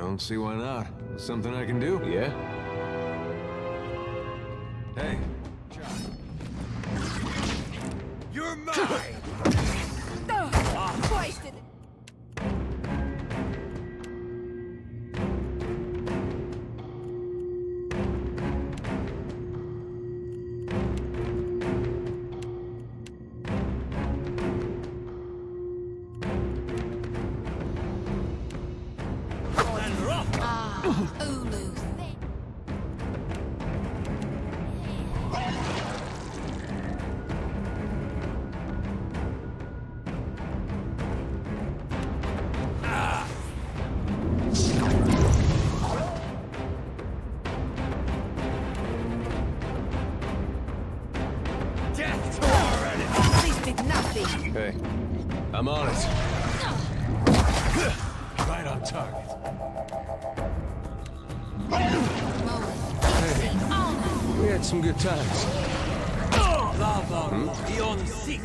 Don't see why not. Something I can do? Yeah? Hey. You're mine! Wasted. Ulu. Death to our enemy! These did nothing. Hey. I'm on it. Right on target. We had some good times. Lava beyond seek.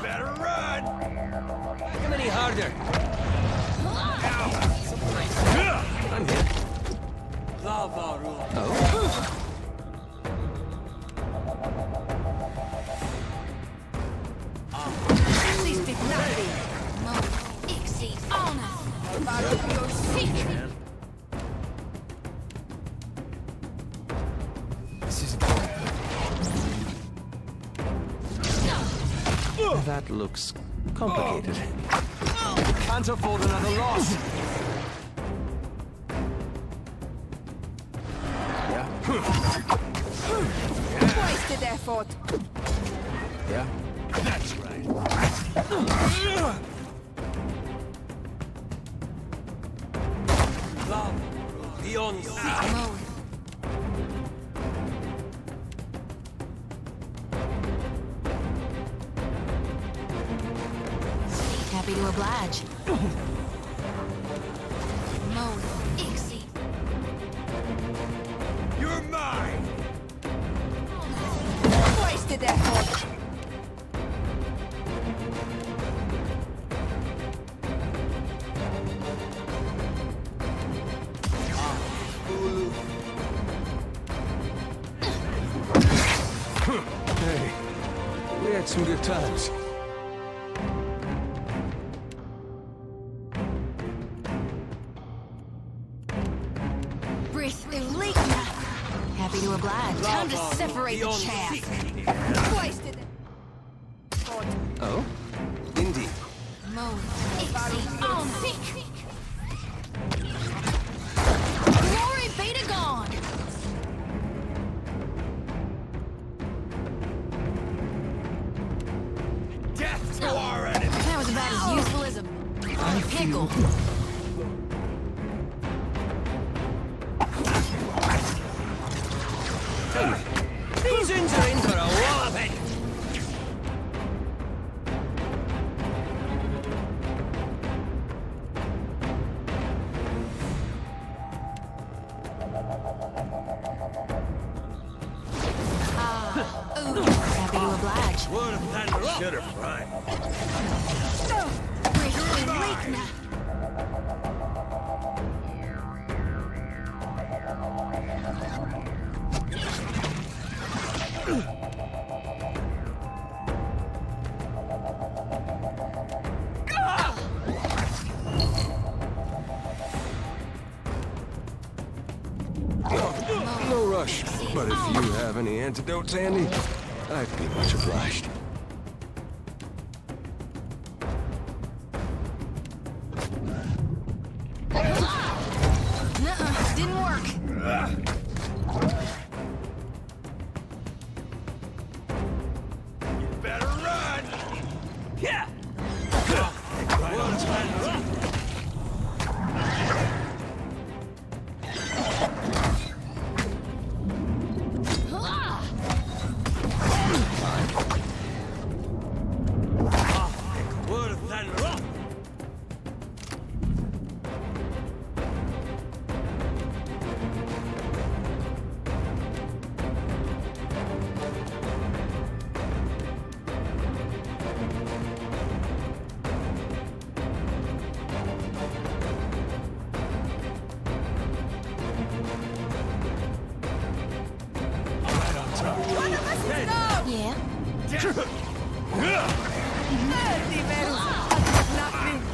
Better run! Come any harder. I'm here. Lava rule. Oh? These did nothing. Exceed honor. Your secret. This is That looks complicated. Can't afford another loss. Yeah. Wasted effort. Yeah. That's right. Lava beyond seek. Mode. Happy to oblige. Mode. Exceed. You're mine! Wasted effort. Hey. We had some good times. Breath elite. Happy to oblige. Time to separate the chaff. Wasted effort. Oh? Indeed. Mode. Exceed honor. Glory be to God. Death to our enemy! That was about as useful as a pickle. These ends are in for a walloping! Ooh, happy to oblige. Word of thunder up! Should have run. Breath elite now. No rush, but if you have any antidotes handy, I'd be much obliged. Nuh-uh, didn't work. You better run! Yeah! Word of thunder up!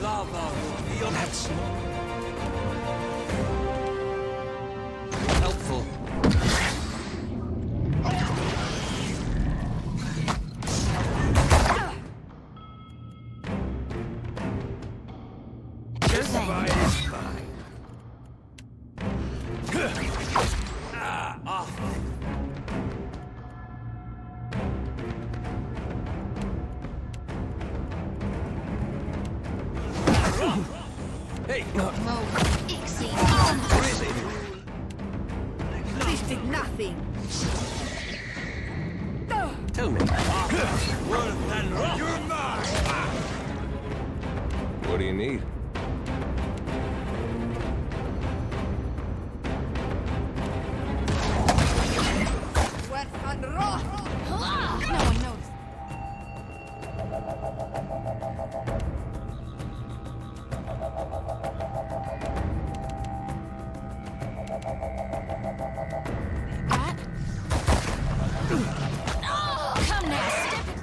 Lava beyond. That's not helpful. Deadfire is fine. Hey, no. This did nothing. Tell me. Worse than rock. You're mine. What do you need? No one noticed. That? Come now, step it.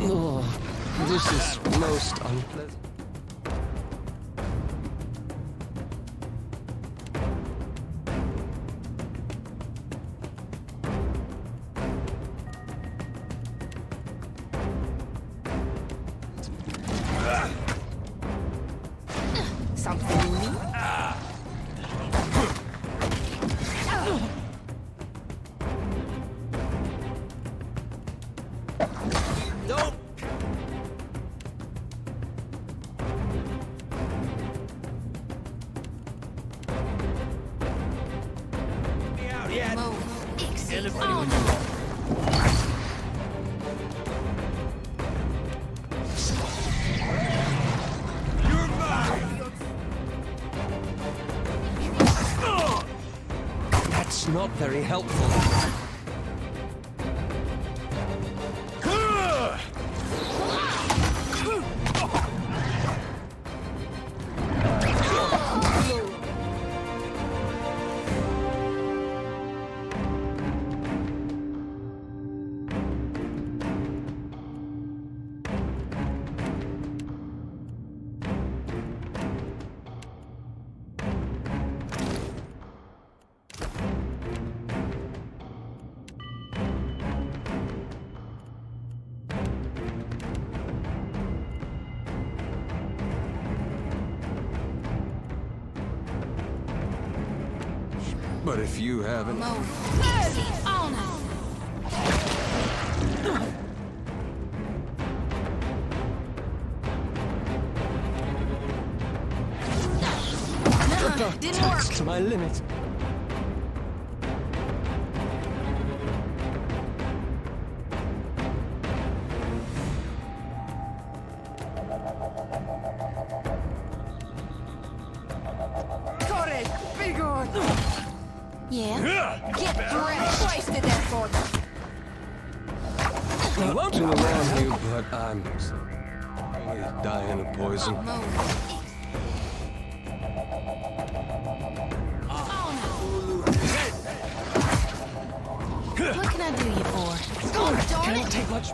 Oh, this is most unpleasant. Something in me? Nope. Me out yet. Anybody with you? You're mine. That's not very helpful. But if you haven't... Didn't work. To my limit. Courage, big on. Yeah. Get wrecked. Wasted that for I want to alarm you, but I'm really dying of poison. What can I do you for? Oh, darn Can't it. take much.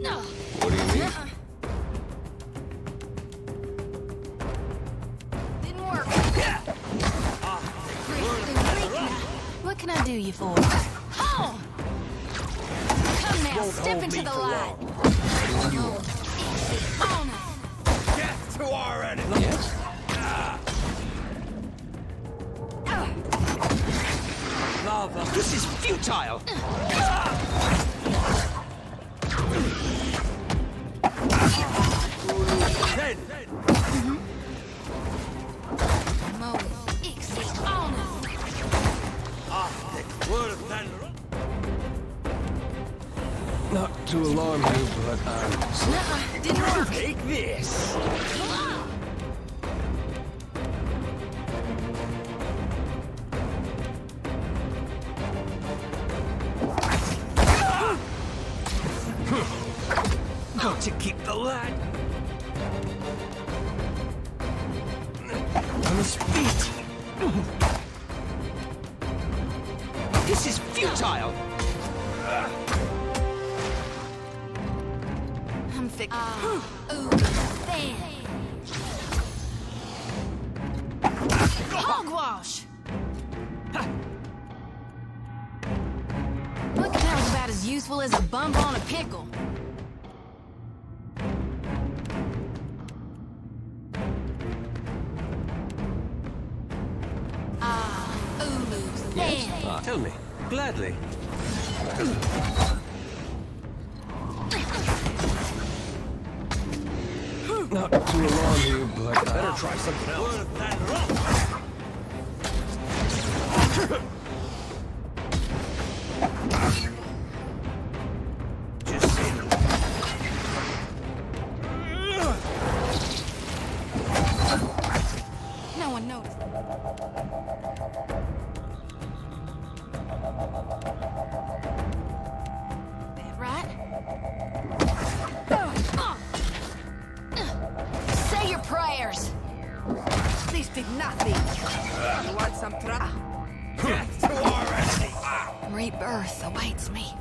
No. What do you need? Didn't work. What can I do you for? Oh! Come now, step into the light. Get to our enemy. Yes? Lava. This is futile. Dead. Worse than rock. Not to alarm you, but I'm... Didn't work. Take this. to keep the lad On his feet. This is futile! I'm thick. Ooh, fan. Hogwash! Look, that was about as useful as a bump on a pickle. Ooh, fan. Tell me, gladly. Not to alarm you, but Better try something else. Just say no. No one noticed. That right? Say your prayers. This did nothing. You want some trouble? Death to our enemy! Rebirth awaits me.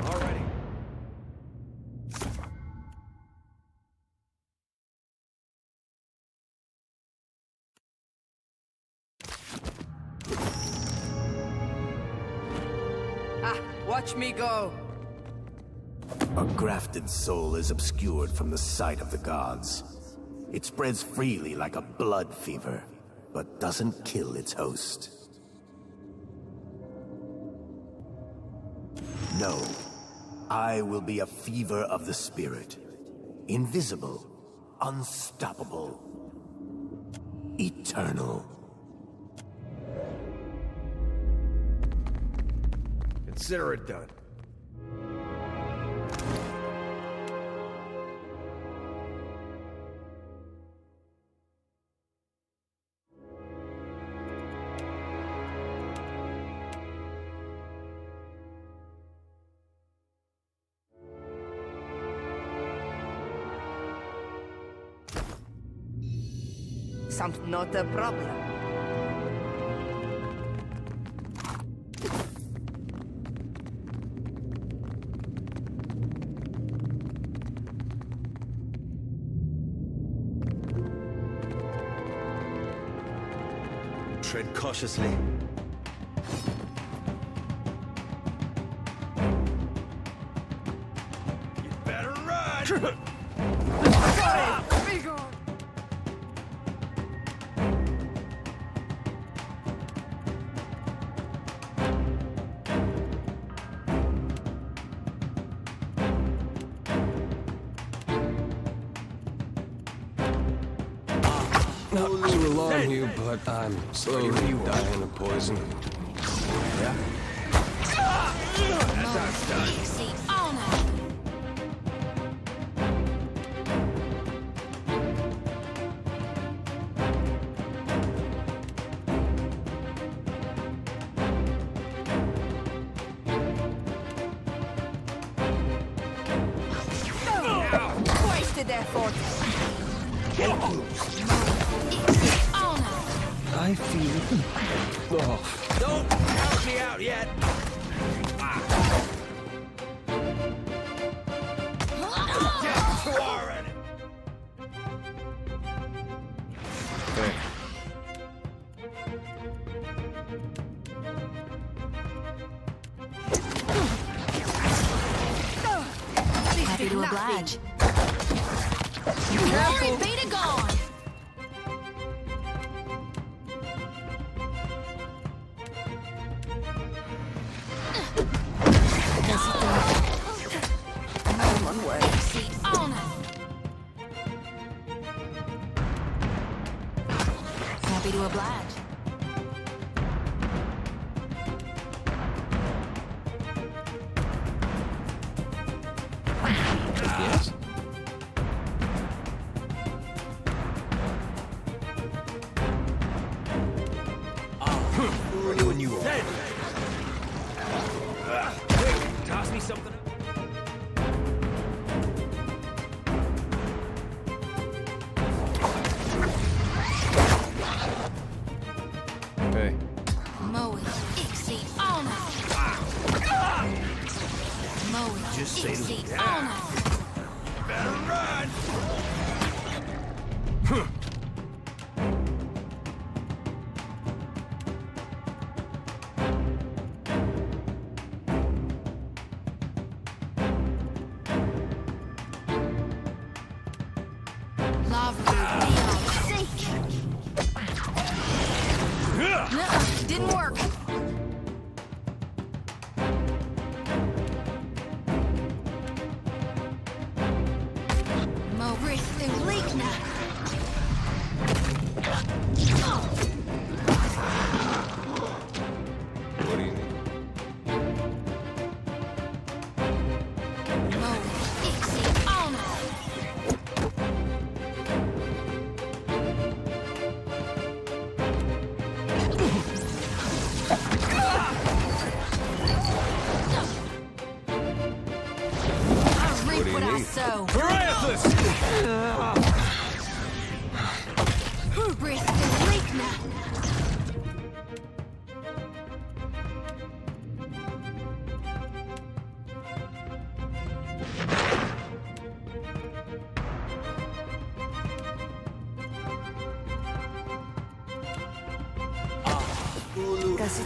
Already. Watch me go. A grafted soul is obscured from the sight of the gods. It spreads freely like a blood fever, but doesn't kill its host. No, I will be a fever of the spirit. Invisible, unstoppable, eternal. Consider it done. Some not a problem. Tread cautiously. You better run! not to alarm you, but I'm slowly dying of poison. Yeah? That's how it's done. See, oh no. Wasted effort. Oh no. I feel off. Don't help me out yet. Death to our enemy. Happy to oblige. Glory be to God. One way. See, oh no. Happy to oblige. Yes. Ready when you are. say to Easy on us. Better run! Lava beyond seek. Nuh-uh, didn't work. Mo Grafted leak now. What do you need? Mo easy on us. I reap what I sow. Grafted leak now.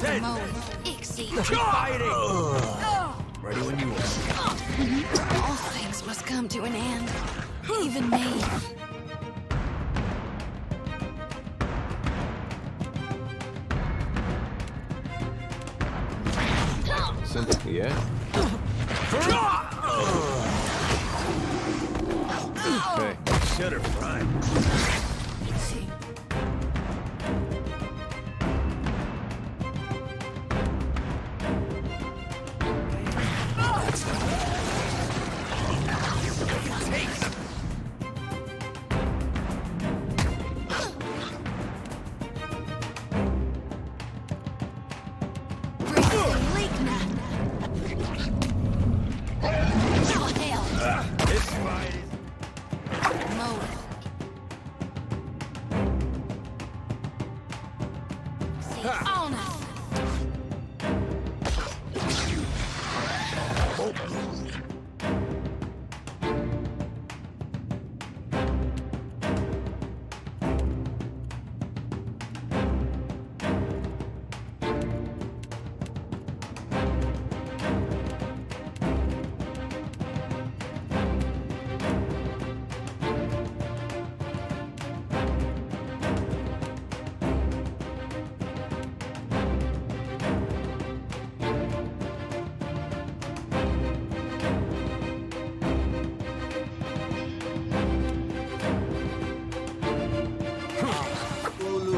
Dead. Mo easy. Fighting! Ready when you are. All things must come to an end. Even me. Yeah? Hey. Should have run. Grafted leak now. Oh, hell. This fight is... Mo. See on us.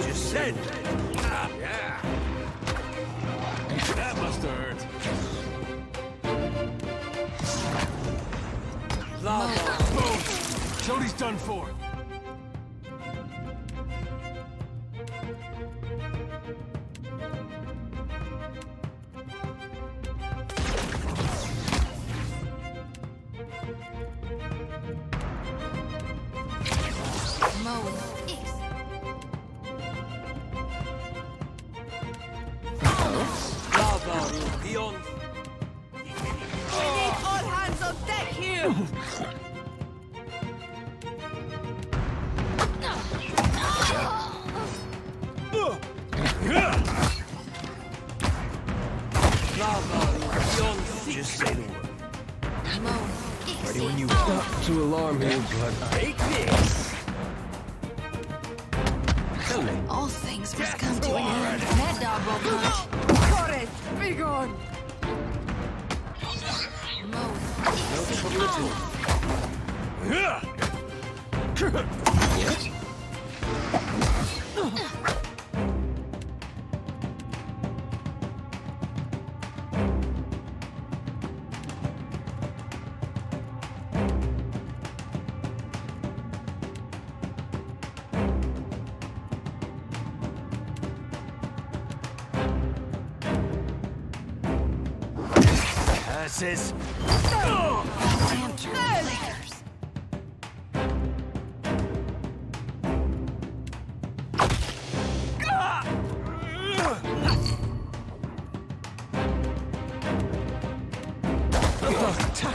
Just said. Yeah. That must have hurt. Lava. Boom. Jody's done for. Mo easy. Lava. Beyond. We need all hands on deck here! Lava. Beyond. Just say the word. Mo easy. Ready when you on are. us. To alarm you, but Take this. tell me. All things must come to an end. That dog will punch. Courage! Be gone! Mo easy on us. What? Asses. Damn flickers.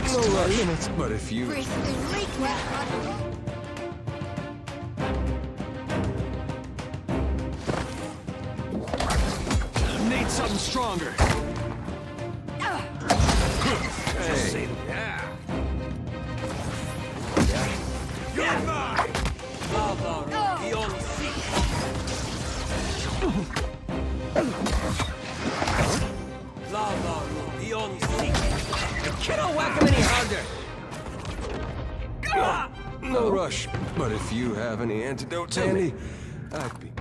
No rush, but if you... Breathe and leak now. Need something stronger. Hey. Yeah. You're mine! Lava beyond sea. Lava beyond sea. You cannot whack him any harder. No rush, but if you have any antidotes handy, I'd be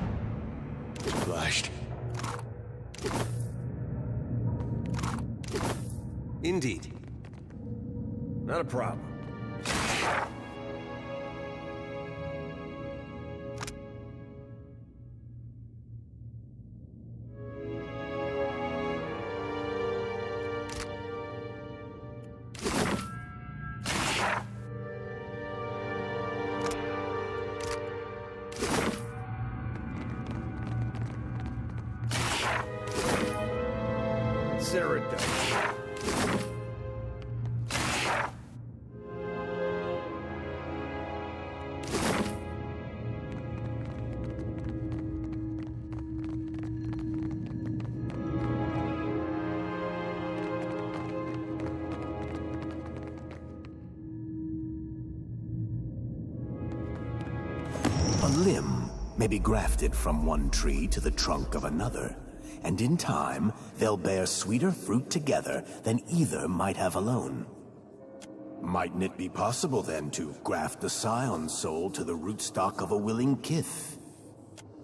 obliged. Indeed. Not a problem. Consider it done. A limb may be grafted from one tree to the trunk of another, and in time, they'll bear sweeter fruit together than either might have alone. Mightn't it be possible, then, to graft the scion soul to the rootstock of a willing kith?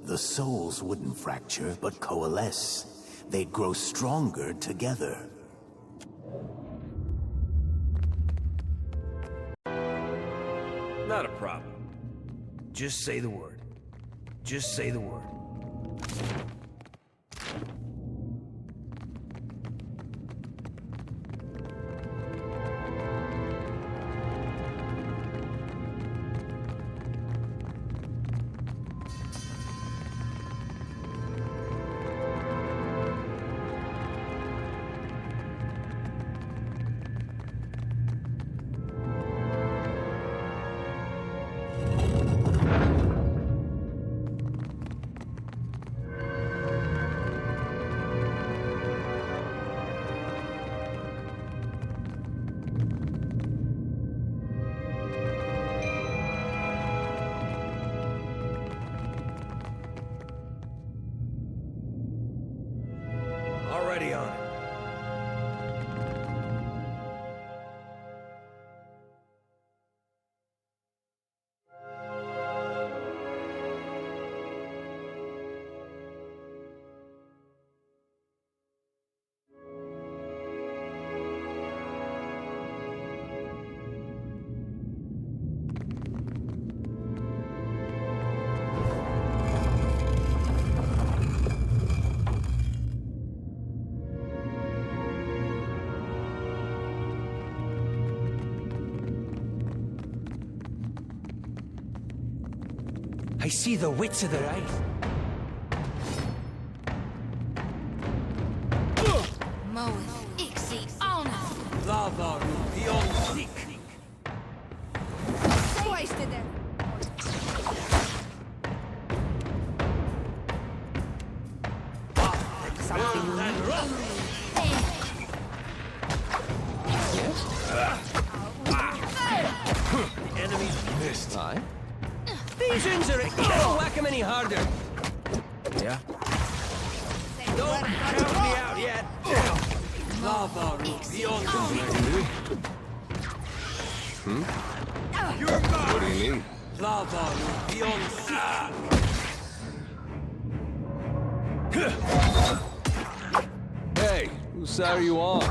The souls wouldn't fracture, but coalesce. They'd grow stronger together. Not a problem. Just say the word. Just say the word. Already on it. I see the wits of their eyes. Moeth, Ixie, Ona. Lava beyond seek. Wasted them. Something and rough. The enemy's missed. Aye? These injuries, you don't whack him any harder. Yeah? Don't count me out yet. Lava beyond I can do? You're What mine. do you mean? Lava beyond Hey, whose side are you on?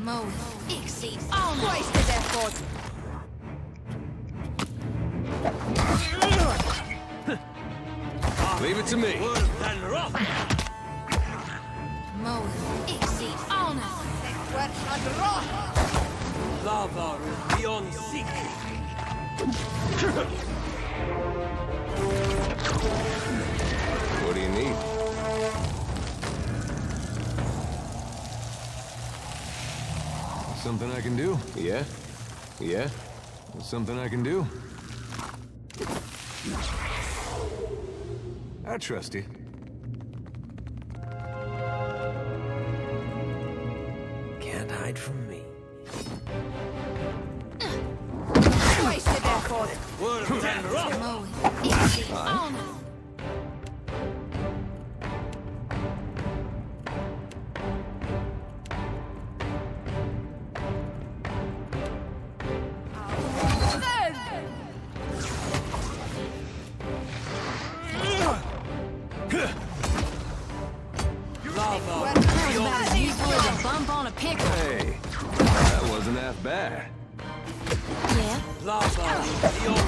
Moeth, Ixie, Ona. Wasted effort. Leave it to me. worse than rough. Moeth, Ixie, Ona. Wet and raw. Lava beyond seek. What do you need? Something I can do? Yeah? Yeah? Something I can do? I trust you. Can't hide from me. Wasted effort. Word of tender up. Moe. Easy on. Lava. That was about as useful as a bump on a pickle. Hey, that wasn't half bad. Yeah. Lava. The old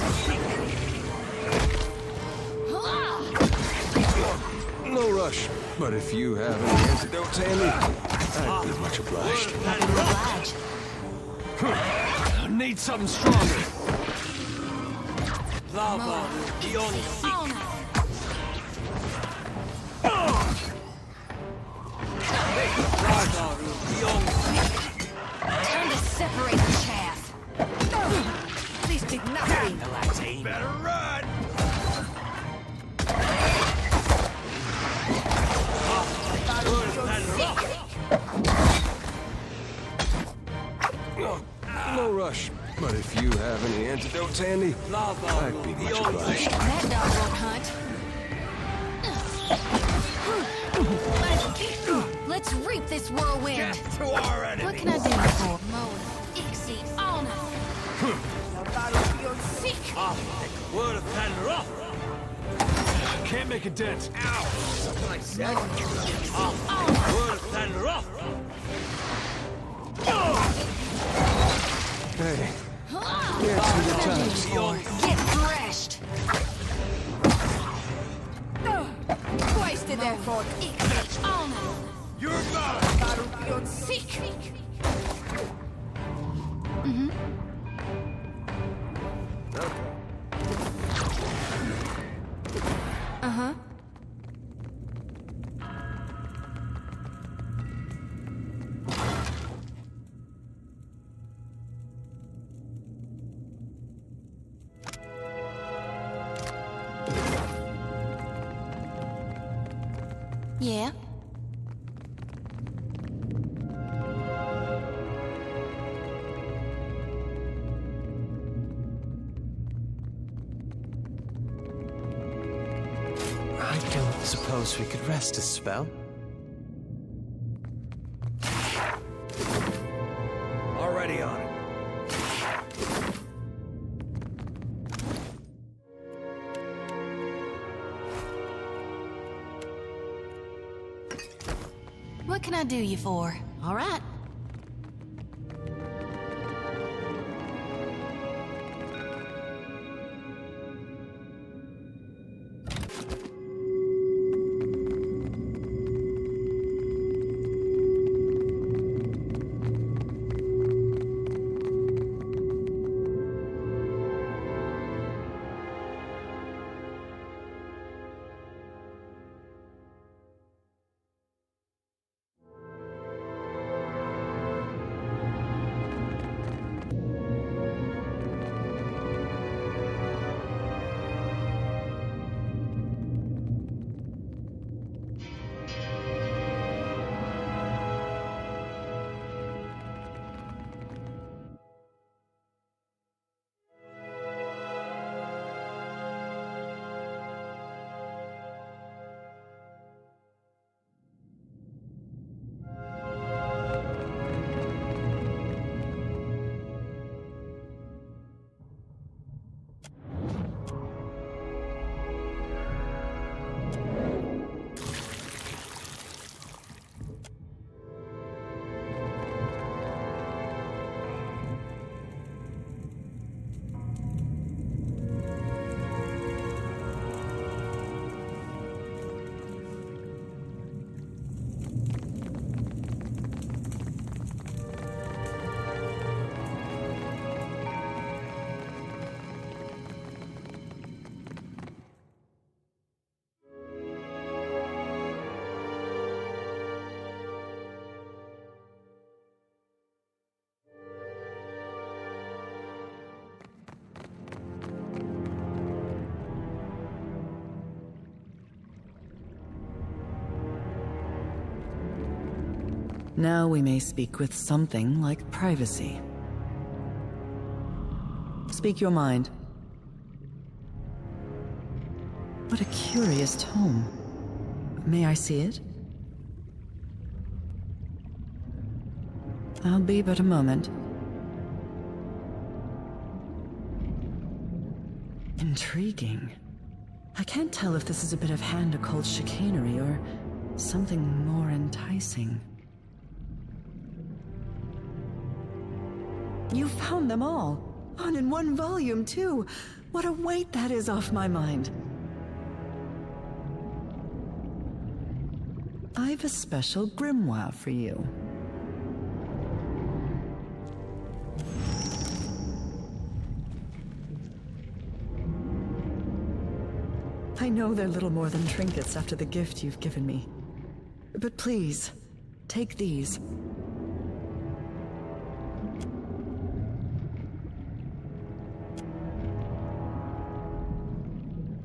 No rush, but if you have any antidotes handy, I'd be much obliged. Happy to oblige. Need something stronger. lava. The old On. lava. The old Time to separate the chaff. This did nothing. Relaxing. Better run. No rush, but if you have any antidotes handy, Lava. I'd be much obliged. That dog won't hunt. Let's reap this whirlwind. To our enemy. What can I do you for? Moe. Ixie. On. Word of tender up. Can't make a dent. Ow. Something I said. On. Word of tender up. Hey, get through the times. The old Get threshed. Wasted effort. Ixie. On. You're mine. Uh-huh. Yeah. I don't suppose we could rest a spell? Already on it. What can I do you for? All right. Now we may speak with something like privacy. Speak your mind. What a curious tome. May I see it? I'll be but a moment. Intriguing. I can't tell if this is a bit of hand occult chicanery or something more enticing. You found them all! And in one volume, too! What a weight that is off my mind! I've a special grimoire for you. I know they're little more than trinkets after the gift you've given me. But please, take these.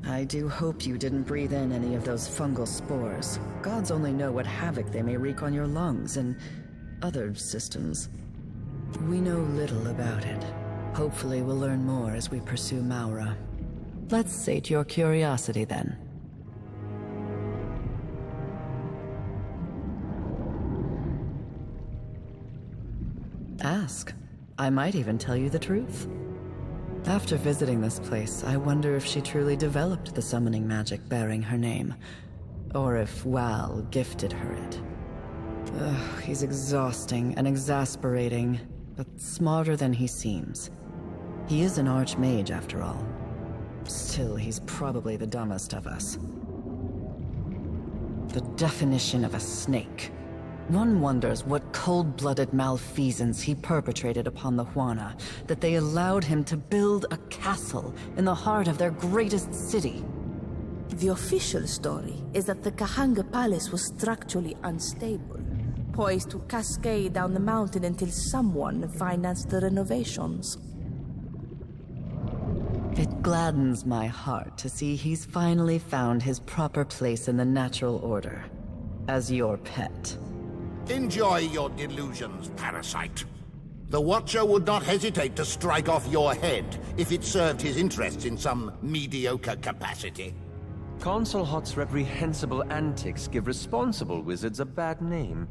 I do hope you didn't breathe in any of those fungal spores. Gods only know what havoc they may wreak on your lungs and other systems. We know little about it. Hopefully we'll learn more as we pursue Maura. Let's sate your curiosity then. Ask. I might even tell you the truth. After visiting this place, I wonder if she truly developed the summoning magic bearing her name, or if Wal gifted her it. Ugh, he's exhausting and exasperating, but smarter than he seems. He is an archmage after all. Still, he's probably the dumbest of us. The definition of a snake. One wonders what cold-blooded malfeasance he perpetrated upon the Huana, that they allowed him to build a castle in the heart of their greatest city. The official story is that the Kahanga Palace was structurally unstable, poised to cascade down the mountain until someone financed the renovations. It gladdens my heart to see he's finally found his proper place in the natural order, as your pet. Enjoy your delusions, parasite. The Watcher would not hesitate to strike off your head if it served his interests in some mediocre capacity. Consul Hot's reprehensible antics give responsible wizards a bad name.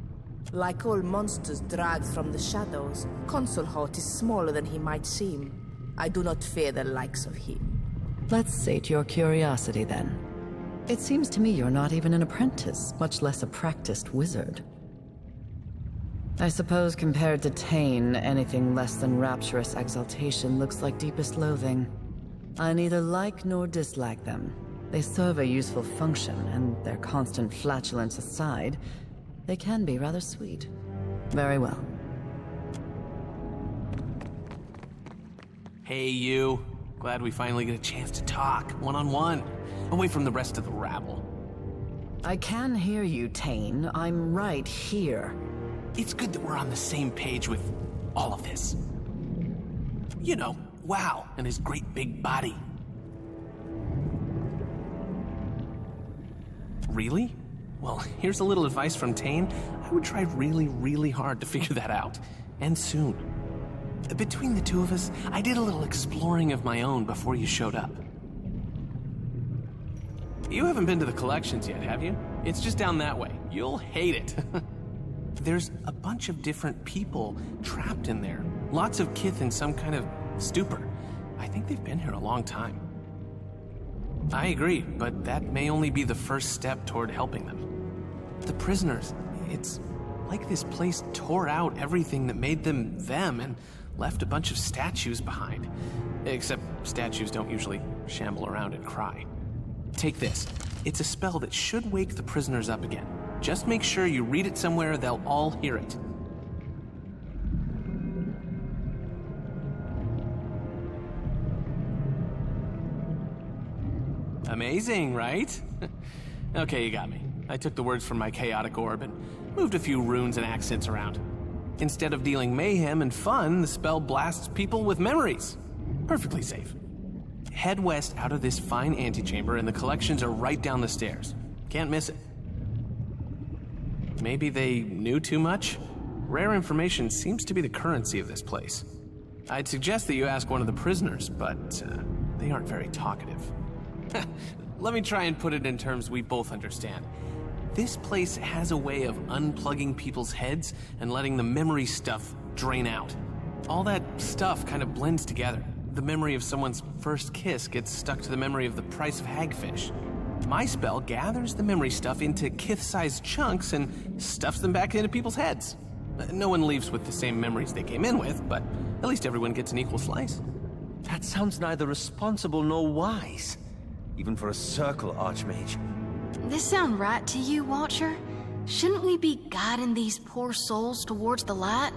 Like all monsters dragged from the shadows, Consul Hot is smaller than he might seem. I do not fear the likes of him. Let's sate your curiosity then. It seems to me you're not even an apprentice, much less a practiced wizard. I suppose compared to Tane, anything less than rapturous exaltation looks like deepest loathing. I neither like nor dislike them. They serve a useful function, and their constant flatulence aside, they can be rather sweet. Very well. Hey, you. Glad we finally get a chance to talk, one-on-one, away from the rest of the rabble. I can hear you, Tane. I'm right here. It's good that we're on the same page with all of this. You know, Wow and his great big body. Really? Well, here's a little advice from Tane. I would try really, really hard to figure that out. And soon. Between the two of us, I did a little exploring of my own before you showed up. You haven't been to the collections yet, have you? It's just down that way. You'll hate it. There's a bunch of different people trapped in there. Lots of kith in some kind of stupor. I think they've been here a long time. I agree, but that may only be the first step toward helping them. The prisoners, it's like this place tore out everything that made them them and left a bunch of statues behind. Except statues don't usually shamble around and cry. Take this. It's a spell that should wake the prisoners up again. Just make sure you read it somewhere they'll all hear it. Amazing, right? Okay, you got me. I took the words from my chaotic orb and moved a few runes and accents around. Instead of dealing mayhem and fun, the spell blasts people with memories. Perfectly safe. Head west out of this fine antechamber and the collections are right down the stairs. Can't miss it. Maybe they knew too much? Rare information seems to be the currency of this place. I'd suggest that you ask one of the prisoners, but they aren't very talkative. Let me try and put it in terms we both understand. This place has a way of unplugging people's heads and letting the memory stuff drain out. All that stuff kind of blends together. The memory of someone's first kiss gets stuck to the memory of the price of hagfish. My spell gathers the memory stuff into kith-sized chunks and stuffs them back into people's heads. No one leaves with the same memories they came in with, but at least everyone gets an equal slice. That sounds neither responsible nor wise, even for a circle archmage. This sound right to you, Watcher? Shouldn't we be guiding these poor souls towards the light?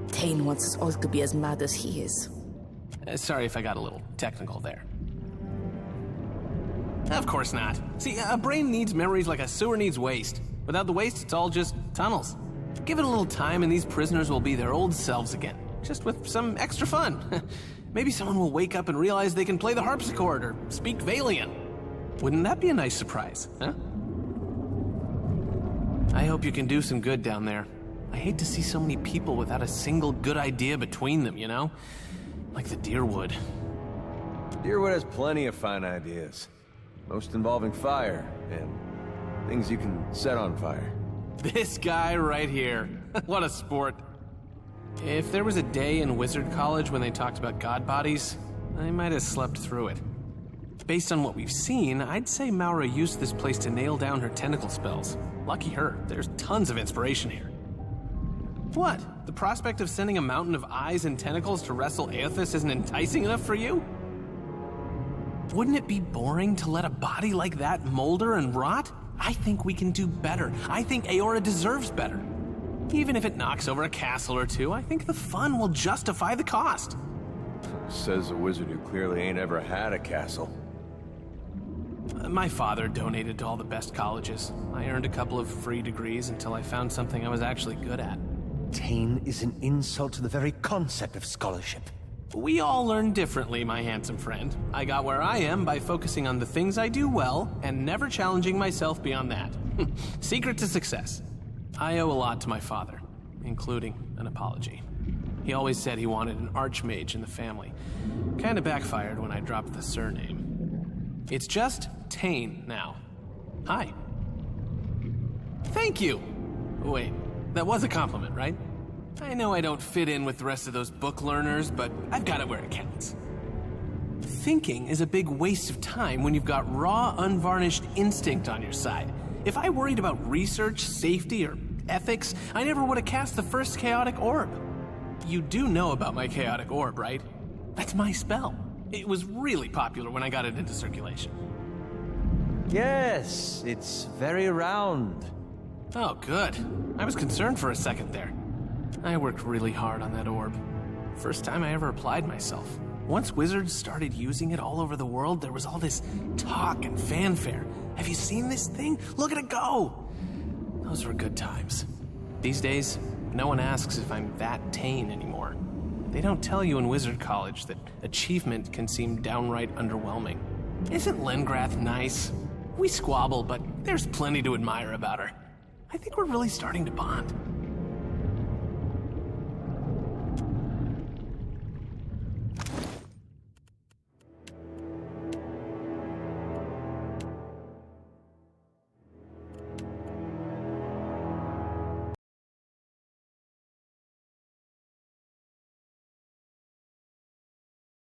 Tane wants us all to be as mad as he is. Sorry if I got a little technical there. Of course not. See, a brain needs memories like a sewer needs waste. Without the waste, it's all just tunnels. Give it a little time and these prisoners will be their old selves again, just with some extra fun. Maybe someone will wake up and realize they can play the harpsichord or speak Valian. Wouldn't that be a nice surprise, huh? I hope you can do some good down there. I hate to see so many people without a single good idea between them, you know? Like the Deerwood. Deerwood has plenty of fine ideas. Most involving fire, and things you can set on fire. This guy right here. What a sport. If there was a day in Wizard College when they talked about god bodies, I might have slept through it. Based on what we've seen, I'd say Maura used this place to nail down her tentacle spells. Lucky her, there's tons of inspiration here. What? The prospect of sending a mountain of eyes and tentacles to wrestle Aethys isn't enticing enough for you? Wouldn't it be boring to let a body like that molder and rot? I think we can do better. I think Aora deserves better. Even if it knocks over a castle or two, I think the fun will justify the cost. Says a wizard who clearly ain't ever had a castle. My father donated to all the best colleges. I earned a couple of free degrees until I found something I was actually good at. Tane is an insult to the very concept of scholarship. We all learn differently, my handsome friend. I got where I am by focusing on the things I do well and never challenging myself beyond that. Secret to success. I owe a lot to my father, including an apology. He always said he wanted an archmage in the family. Kinda backfired when I dropped the surname. It's just Tane now. Hi. Thank you! Wait, that was a compliment, right? I know I don't fit in with the rest of those book learners, but I've got it where it counts. Thinking is a big waste of time when you've got raw, unvarnished instinct on your side. If I worried about research, safety, or ethics, I never would have cast the first chaotic orb. You do know about my chaotic orb, right? That's my spell. It was really popular when I got it into circulation. Yes, it's very round. Oh, good. I was concerned for a second there. I worked really hard on that orb. First time I ever applied myself. Once wizards started using it all over the world, there was all this talk and fanfare. Have you seen this thing? Look at it go! Those were good times. These days, no one asks if I'm that Tane anymore. They don't tell you in Wizard College that achievement can seem downright underwhelming. Isn't Lengrath nice? We squabble, but there's plenty to admire about her. I think we're really starting to bond.